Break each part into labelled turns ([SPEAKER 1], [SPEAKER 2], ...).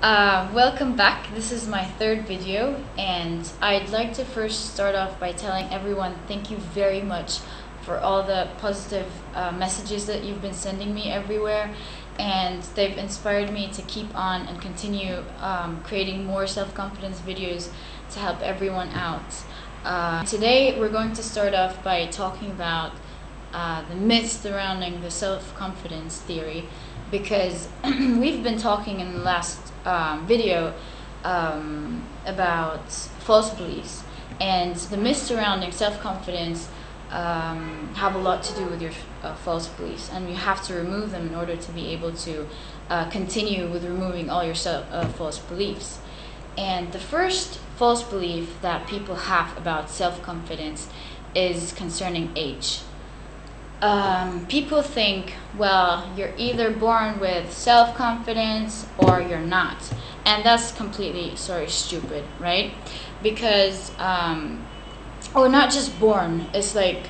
[SPEAKER 1] Welcome back. This is my third video, and I'd like to first start off by telling everyone thank you very much for all the positive messages that you've been sending me everywhere, and they've inspired me to keep on and continue creating more self-confidence videos to help everyone out. Today we're going to start off by talking about the myths surrounding the self-confidence theory, because we've been talking in the last video about false beliefs, and the myths surrounding self-confidence have a lot to do with your false beliefs, and you have to remove them in order to be able to continue with removing all your false beliefs. And the first false belief that people have about self-confidence is concerning age. People think, well, you're either born with self-confidence or you're not, and that's completely stupid, right? Because or not just born, it's like,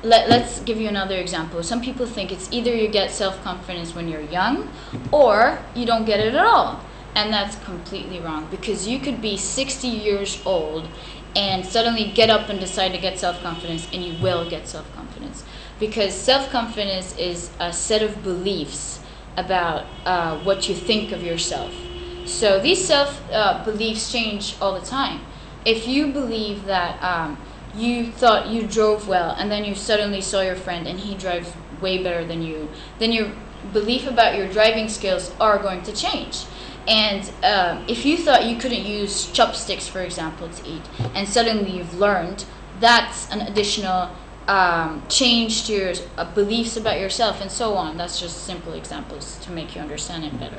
[SPEAKER 1] let's give you another example. Some people think it's either you get self-confidence when you're young or you don't get it at all, and that's completely wrong, because you could be 60 years old and suddenly get up and decide to get self-confidence, and you will get self-confidence. Because self-confidence is a set of beliefs about what you think of yourself. So these beliefs change all the time. If you believe that you thought you drove well, and then you suddenly saw your friend and he drives way better than you, then your belief about your driving skills are going to change. And if you thought you couldn't use chopsticks, for example, to eat, and suddenly you've learned, that's an additional change to your beliefs about yourself, and so on. That's just simple examples to make you understand it better.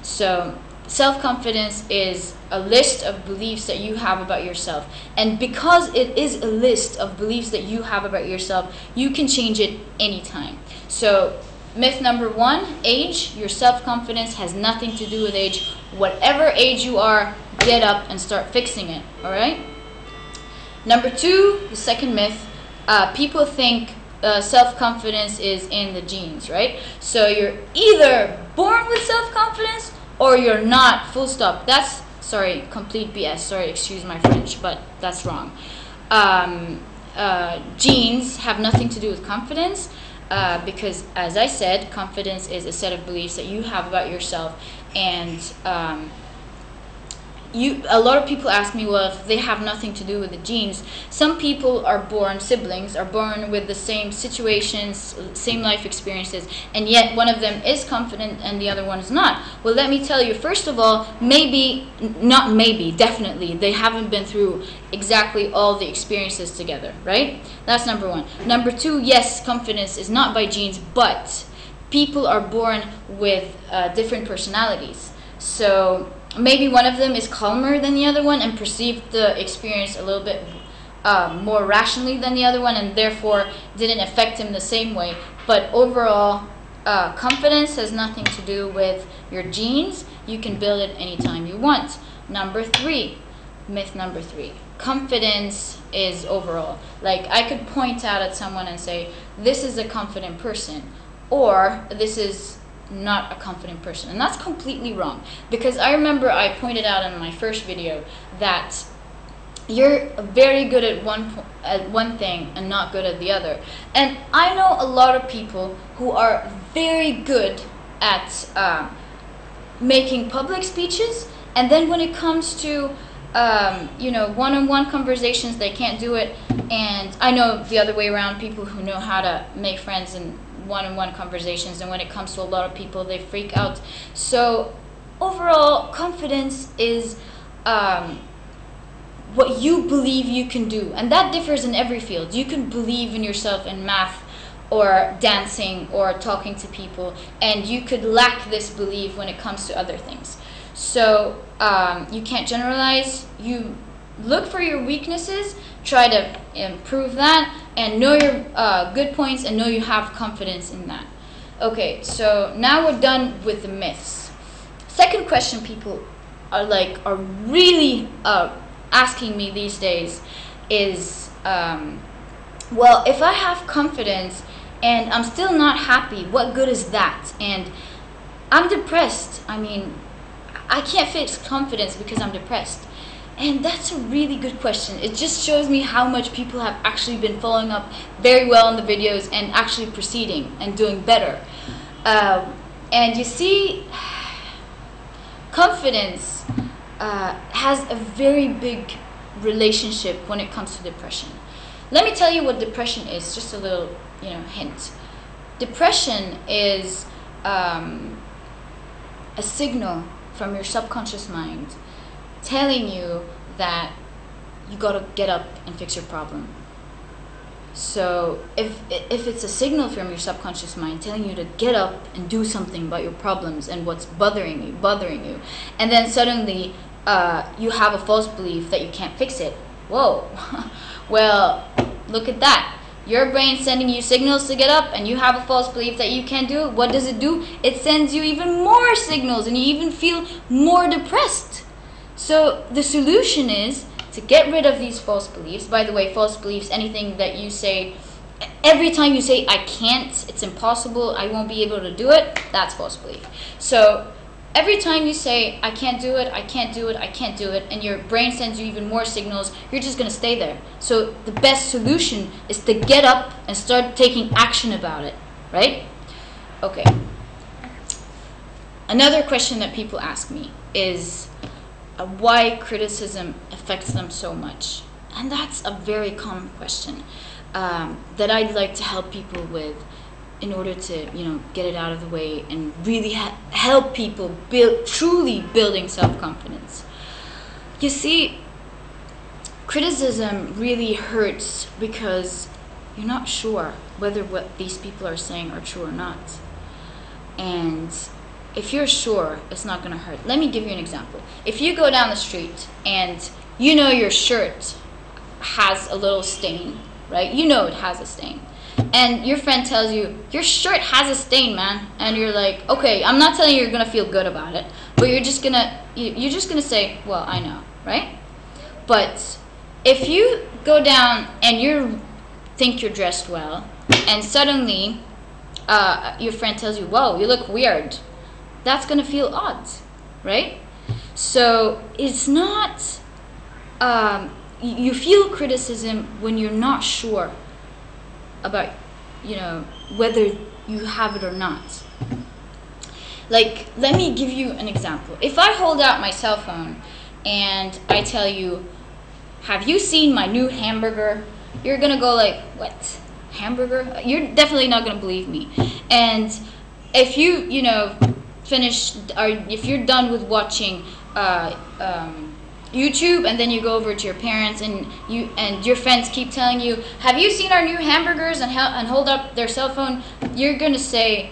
[SPEAKER 1] So self-confidence is a list of beliefs that you have about yourself, and because it is a list of beliefs that you have about yourself, you can change it anytime. So myth number one, age. Your self-confidence has nothing to do with age. Whatever age you are, get up and start fixing it, all right? Number two, the second myth, people think self-confidence is in the genes, right? So you're either born with self-confidence or you're not, full stop. That's, complete BS. Sorry, excuse my French, but that's wrong. Genes have nothing to do with confidence, because, as I said, confidence is a set of beliefs that you have about yourself, and a lot of people ask me, well, if they have nothing to do with the genes, some people are born, siblings are born with the same situations, same life experiences, and yet one of them is confident and the other one is not. Well, let me tell you, first of all, definitely, they haven't been through exactly all the experiences together, right? That's number one. Number two, yes, confidence is not by genes, but people are born with different personalities. So maybe one of them is calmer than the other one and perceived the experience a little bit more rationally than the other one, and therefore didn't affect him the same way. But overall, confidence has nothing to do with your genes. You can build it anytime you want. Number three, myth number three, confidence is overall. Like, I could point out at someone and say, this is a confident person, or this is not a confident person, and that's completely wrong. Because I remember I pointed out in my first video that you're very good at one thing and not good at the other. And I know a lot of people who are very good at making public speeches, and then when it comes to one-on-one conversations, they can't do it. And I know the other way around, people who know how to make friends in one-on-one conversations, and when it comes to a lot of people, they freak out. So overall, confidence is what you believe you can do, and that differs in every field. You can believe in yourself in math or dancing or talking to people, and you could lack this belief when it comes to other things. So you can't generalize. You look for your weaknesses, try to improve that, and know your good points, and know you have confidence in that. Okay, so now we're done with the myths. Second question people are really asking me these days is, well, if I have confidence and I'm still not happy, what good is that? And I'm depressed. I mean, I can't fix confidence because I'm depressed. And that's a really good question. It just shows me how much people have actually been following up very well on the videos and actually proceeding and doing better. And you see, confidence has a very big relationship when it comes to depression. Let me tell you what depression is, just a little, hint. Depression is a signal from your subconscious mind telling you that you gotta get up and fix your problem. So if it's a signal from your subconscious mind telling you to get up and do something about your problems and what's bothering you, and then suddenly you have a false belief that you can't fix it. Whoa. Well, look at that. Your brain sending you signals to get up, and you have a false belief that you can't do it. What does it do? It sends you even more signals, and you even feel more depressed. So the solution is to get rid of these false beliefs. By the way, false beliefs, anything that you say, every time you say, I can't, it's impossible, I won't be able to do it, that's false belief. So every time you say, I can't do it, I can't do it, I can't do it, and your brain sends you even more signals, you're just going to stay there. So the best solution is to get up and start taking action about it, right? Okay. Another question that people ask me is why criticism affects them so much. And that's a very common question that I'd like to help people with, in order to, get it out of the way and really help people truly building self-confidence. You see, criticism really hurts because you're not sure whether what these people are saying are true or not. And if you're sure, it's not going to hurt. Let me give you an example. If you go down the street and your shirt has a little stain, right? You know it has a stain. And your friend tells you, your shirt has a stain, man. And you're like, okay, I'm not telling you you're going to feel good about it, but you're just going to say, well, I know, right? But if you go down and you think you're dressed well, and suddenly your friend tells you, whoa, you look weird, that's going to feel odd, right? So it's not, you feel criticism when you're not sure about, whether you have it or not. Like, let me give you an example. If I hold out my cell phone and I tell you, have you seen my new hamburger? You're going to go like, what? Hamburger? You're definitely not going to believe me. And if you, finished, or if you're done with watching YouTube, and then you go over to your parents and your friends keep telling you, have you seen our new hamburgers, and hold up their cell phone, you're gonna say,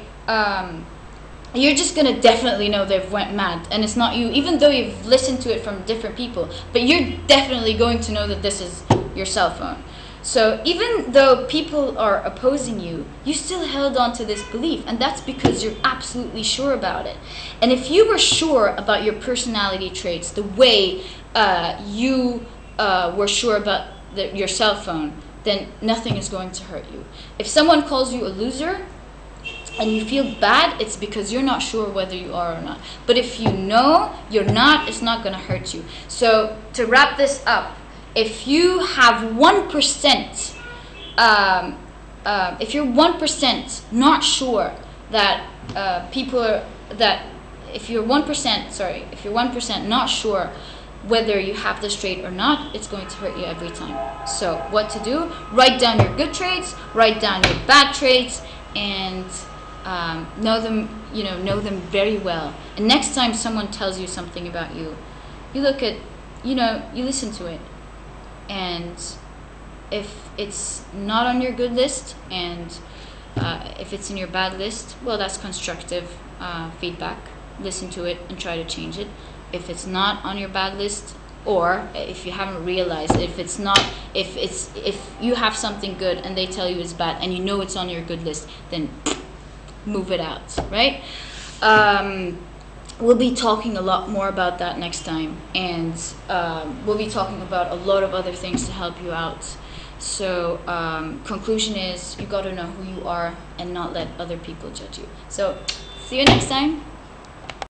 [SPEAKER 1] you're just gonna definitely know they've went mad, and it's not you, even though you've listened to it from different people, but you're definitely going to know that this is your cell phone. So even though people are opposing you, you still held on to this belief, and that's because you're absolutely sure about it. And if you were sure about your personality traits the way you were sure about your cell phone, then nothing is going to hurt you. If someone calls you a loser and you feel bad, it's because you're not sure whether you are or not. But if you know you're not, it's not going to hurt you. So to wrap this up, if you have 1%, if you're 1% not sure that if you're 1% not sure whether you have this trait or not, it's going to hurt you every time. So what to do? Write down your good traits, write down your bad traits, and know them very well. And next time someone tells you something about you, you look at, you listen to it. And if it's not on your good list, and if it's in your bad list, well, that's constructive feedback. Listen to it and try to change it. If it's not on your bad list, or if you haven't realized, if you have something good and they tell you it's bad and you know it's on your good list, then move it out, right? We'll be talking a lot more about that next time, and we'll be talking about a lot of other things to help you out. So conclusion is, you got to know who you are and not let other people judge you. So see you next time.